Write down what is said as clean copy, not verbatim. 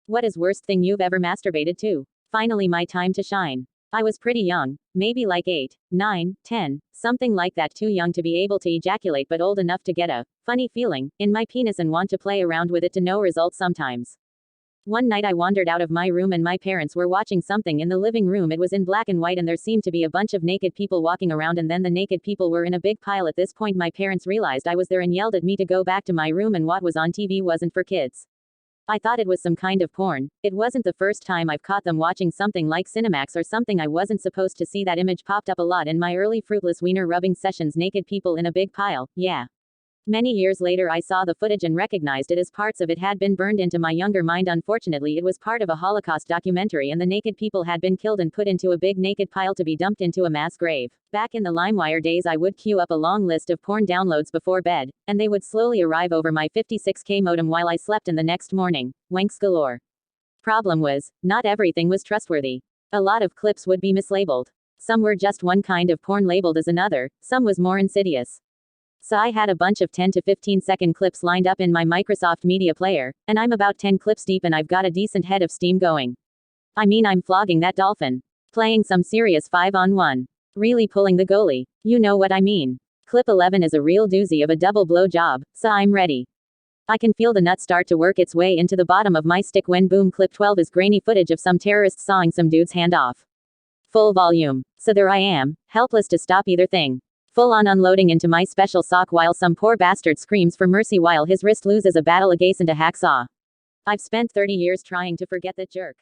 What is worst thing you've ever masturbated to? Finally my time to shine. I was pretty young, maybe like 8, 9, 10, something like that, too young to be able to ejaculate but old enough to get a funny feeling in my penis and want to play around with it to no result sometimes. One night I wandered out of my room and my parents were watching something in the living room. It was in black and white and there seemed to be a bunch of naked people walking around, and then the naked people were in a big pile. At this point my parents realized I was there and yelled at me to go back to my room, and what was on TV wasn't for kids. I thought it was some kind of porn. It wasn't the first time I've caught them watching something like Cinemax or something I wasn't supposed to see. That image popped up a lot in my early fruitless wiener rubbing sessions. Naked people in a big pile, yeah. Many years later I saw the footage and recognized it as parts of it had been burned into my younger mind. Unfortunately it was part of a Holocaust documentary and the naked people had been killed and put into a big naked pile to be dumped into a mass grave. Back in the LimeWire days I would queue up a long list of porn downloads before bed, and they would slowly arrive over my 56K modem while I slept, and the next morning, wanks galore. Problem was, not everything was trustworthy. A lot of clips would be mislabeled. Some were just one kind of porn labeled as another, some was more insidious. So I had a bunch of 10 to 15 second clips lined up in my Microsoft Media Player, and I'm about 10 clips deep and I've got a decent head of steam going. I mean, I'm flogging that dolphin. Playing some serious 5-on-1. Really pulling the goalie. You know what I mean. Clip 11 is a real doozy of a double blow job, so I'm ready. I can feel the nut start to work its way into the bottom of my stick when boom. Clip 12 is grainy footage of some terrorists sawing some dude's hand off. Full volume. So there I am, helpless to stop either thing. Full on unloading into my special sock while some poor bastard screams for mercy while his wrist loses a battle against a hacksaw. I've spent 30 years trying to forget that jerk.